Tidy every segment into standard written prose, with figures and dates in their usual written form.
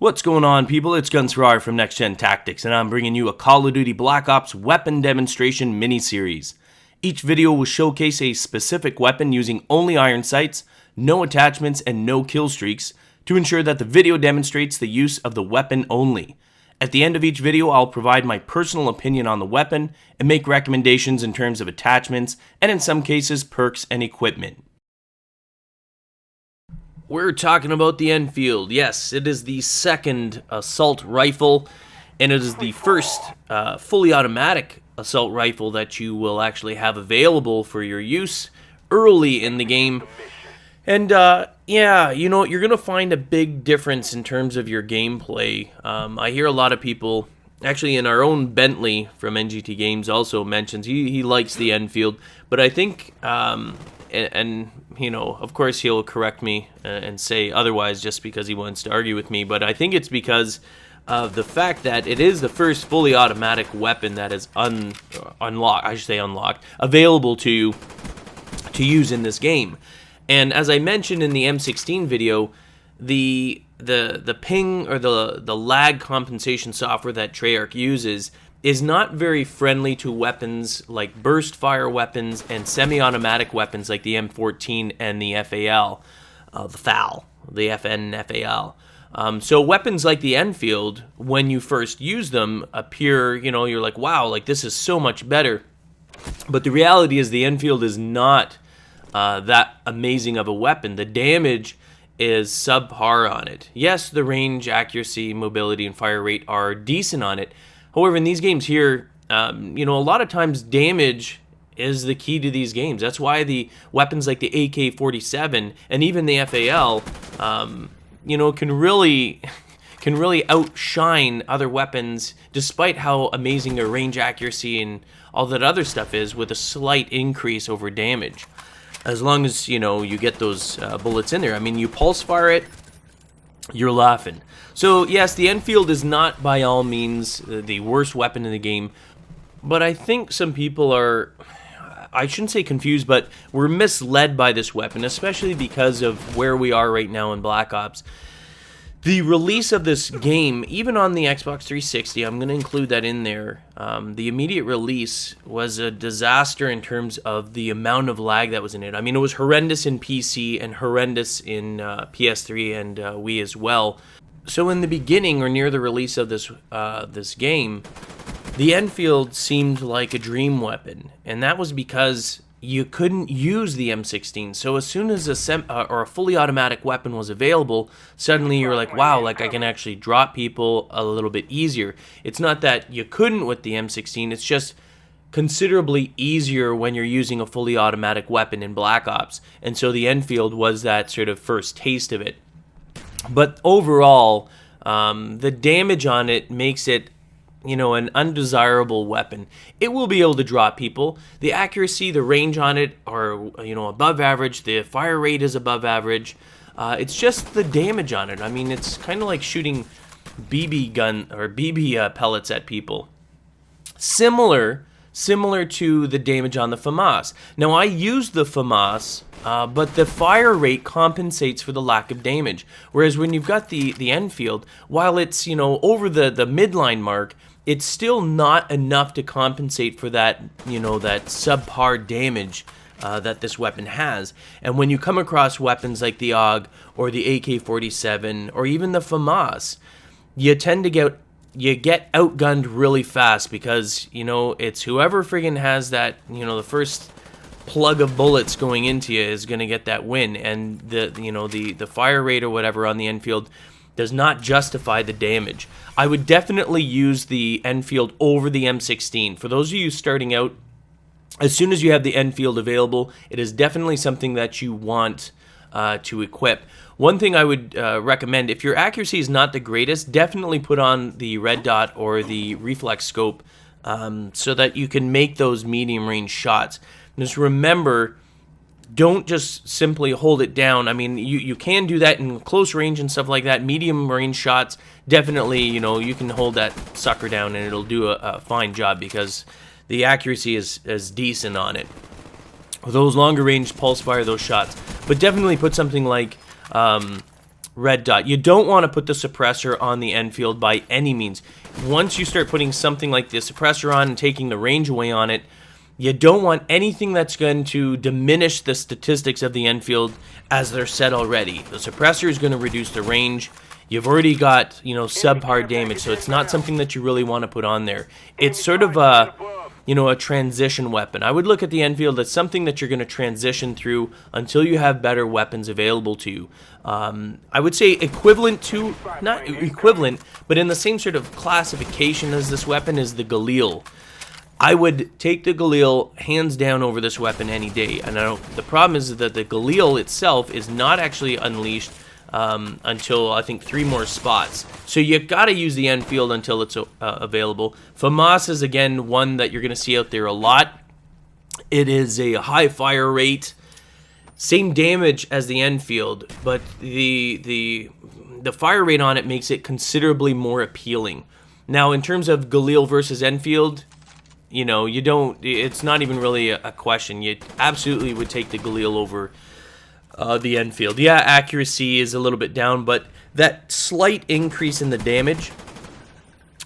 What's going on, people? It's Gunsrar from NextGenTactics, and I'm bringing you a Call of Duty Black Ops weapon demonstration mini-series. Each video will showcase a specific weapon using only iron sights, no attachments, and no kill streaks to ensure that the video demonstrates the use of the weapon only. At the end of each video, I'll provide my personal opinion on the weapon and make recommendations in terms of attachments and in some cases perks and equipment. We're talking about the Enfield. Yes, it is the second assault rifle, and it is the first fully automatic assault rifle that you will actually have available for your use early in the game. And yeah, you know, you're going to find a big difference in terms of your gameplay. I hear a lot of people, actually in our own Bentley from NGT Games also mentions he likes the Enfield, but I think, and you know, of course he'll correct me and say otherwise just because he wants to argue with me, but I think it's because of the fact that it is the first fully automatic weapon that is unlocked, available to use in this game. And as I mentioned in the M16 video, the ping or the lag compensation software that Treyarch uses is not very friendly to weapons like burst fire weapons and semi-automatic weapons like the M14 and the FAL, the FN and FAL. So weapons like the Enfield, when you first use them, appear, you know, you're like, wow, like this is so much better. But the reality is the Enfield is not that amazing of a weapon. The damage is subpar on it. Yes, the range, accuracy, mobility, and fire rate are decent on it. However, in these games here, you know, a lot of times damage is the key to these games. That's why the weapons like the AK-47 and even the FAL, you know, can really outshine other weapons despite how amazing their range, accuracy, and all that other stuff is, with a slight increase over damage. As long as, you know, you get those bullets in there. I mean, you pulse fire it, you're laughing. So yes, the Enfield is not by all means the worst weapon in the game, but I think some people are, I shouldn't say confused, but we're misled by this weapon, especially because of where we are right now in Black Ops. The release of this game, even on the Xbox 360, I'm going to include that in there, the immediate release was a disaster in terms of the amount of lag that was in it. I mean, it was horrendous in PC and horrendous in PS3 and Wii as well. So in the beginning, or near the release of this game, the Enfield seemed like a dream weapon, and that was because you couldn't use the M16. So as soon as a fully automatic weapon was available, suddenly you're like, wow, like I can actually drop people a little bit easier. It's not that you couldn't with the M16, it's just considerably easier when you're using a fully automatic weapon in Black Ops. And so the Enfield was that sort of first taste of it. But overall, the damage on it makes it, you know, an undesirable weapon. It will be able to drop people. The accuracy, the range on it are, you know, above average. The fire rate is above average. It's just the damage on it. I mean, it's kind of like shooting BB gun or BB pellets at people. Similar to the damage on the FAMAS. Now, I used the FAMAS, but the fire rate compensates for the lack of damage. Whereas when you've got the Enfield, while it's, you know, over the midline mark, it's still not enough to compensate for that, you know, that subpar damage that this weapon has. And when you come across weapons like the AUG or the AK-47 or even the FAMAS, you tend to get outgunned really fast because, you know, it's whoever friggin' has that, you know, the first plug of bullets going into you is going to get that win. And the fire rate or whatever on the Enfield does not justify the damage. I would definitely use the Enfield over the M16. For those of you starting out, as soon as you have the Enfield available, it is definitely something that you want to equip. One thing I would recommend, if your accuracy is not the greatest, definitely put on the red dot or the reflex scope so that you can make those medium range shots. Just remember, don't just simply hold it down. I mean, you can do that in close range and stuff like that. Medium range shots, definitely, you know, you can hold that sucker down and it'll do a fine job because the accuracy is decent on it. Those longer range pulse fire those shots. But definitely put something like red dot. You don't want to put the suppressor on the Enfield by any means. Once you start putting something like the suppressor on and taking the range away on it, you don't want anything that's going to diminish the statistics of the Enfield as they're set already. The suppressor is going to reduce the range. You've already got, subpar damage, so it's not something that you really want to put on there. It's sort of a transition weapon. I would look at the Enfield as something that you're going to transition through until you have better weapons available to you. I would say equivalent to, not equivalent, but in the same sort of classification as this weapon is the Galil. I would take the Galil hands down over this weapon any day. And the problem is that the Galil itself is not actually unleashed until I think 3 more spots. So you got to use the Enfield until it's available. FAMAS is again one that you're going to see out there a lot. It is a high fire rate, same damage as the Enfield, but the fire rate on it makes it considerably more appealing. Now, in terms of Galil versus Enfield, you don't. It's not even really a question. You absolutely would take the Galil over the Enfield. Yeah, accuracy is a little bit down, but that slight increase in the damage,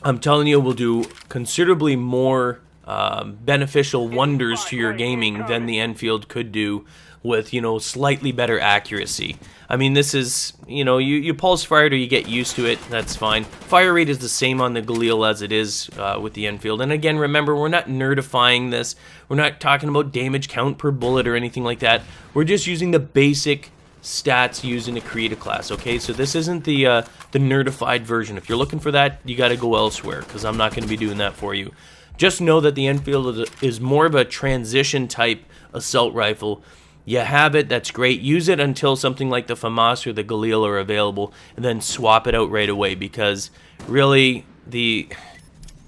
I'm telling you, will do considerably more beneficial wonders to your gaming than the Enfield could do with, slightly better accuracy. I mean, this is, you pulse fire or you get used to it, that's fine. Fire rate is the same on the Galil as it is with the Enfield. And again, remember, we're not nerdifying this. We're not talking about damage count per bullet or anything like that. We're just using the basic stats used in a creative class, okay? So this isn't the nerdified version. If you're looking for that, you got to go elsewhere, because I'm not going to be doing that for you. Just know that the Enfield is more of a transition type assault rifle. You have it, that's great. Use it until something like the FAMAS or the Galil are available, and then swap it out right away, because really the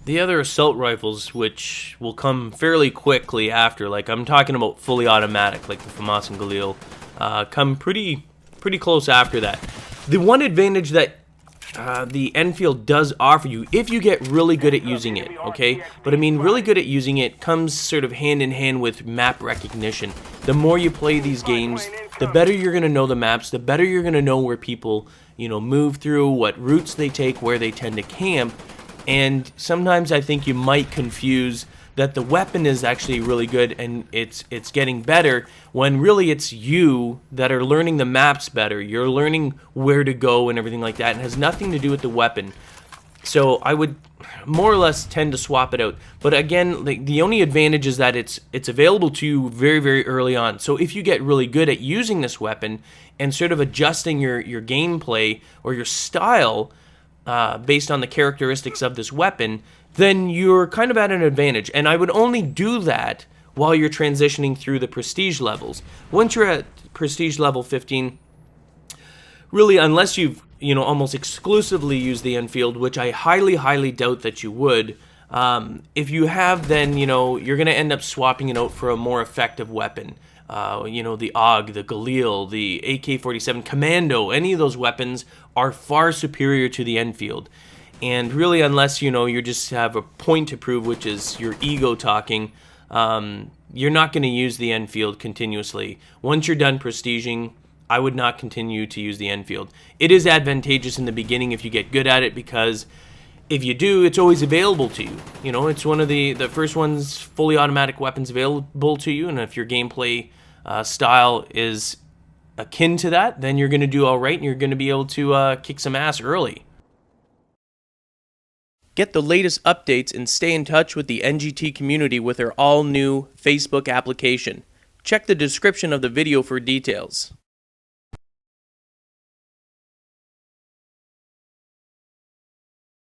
other assault rifles, which will come fairly quickly after, like I'm talking about fully automatic, like the FAMAS and Galil, come pretty close after that. The one advantage that the Enfield does offer you, if you get really good at using it, okay? But I mean, really good at using it comes sort of hand in hand with map recognition. The more you play these games, the better you're going to know the maps, the better you're going to know where people, move through, what routes they take, where they tend to camp. And sometimes I think you might confuse that the weapon is actually really good and it's getting better, when really it's you that are learning the maps better. You're learning where to go and everything like that, and it has nothing to do with the weapon. So I would more or less tend to swap it out. But again, the only advantage is that it's available to you very, very early on. So if you get really good at using this weapon and sort of adjusting your gameplay or your style based on the characteristics of this weapon, then you're kind of at an advantage. And I would only do that while you're transitioning through the prestige levels. Once you're at prestige level 15, really, unless you've almost exclusively used the Enfield, which I highly, highly doubt that you would, if you have, then you're going to end up swapping it out for a more effective weapon. The AUG, the Galil, the AK-47 Commando, any of those weapons are far superior to the Enfield. And really, unless, you just have a point to prove, which is your ego talking, you're not going to use the Enfield continuously. Once you're done prestiging, I would not continue to use the Enfield. It is advantageous in the beginning if you get good at it, because if you do, it's always available to you. It's one of the first ones, fully automatic weapons available to you, and if your gameplay style is akin to that, then you're going to do all right, and you're going to be able to kick some ass early. Get the latest updates and stay in touch with the NGT community with our all-new Facebook application. Check the description of the video for details.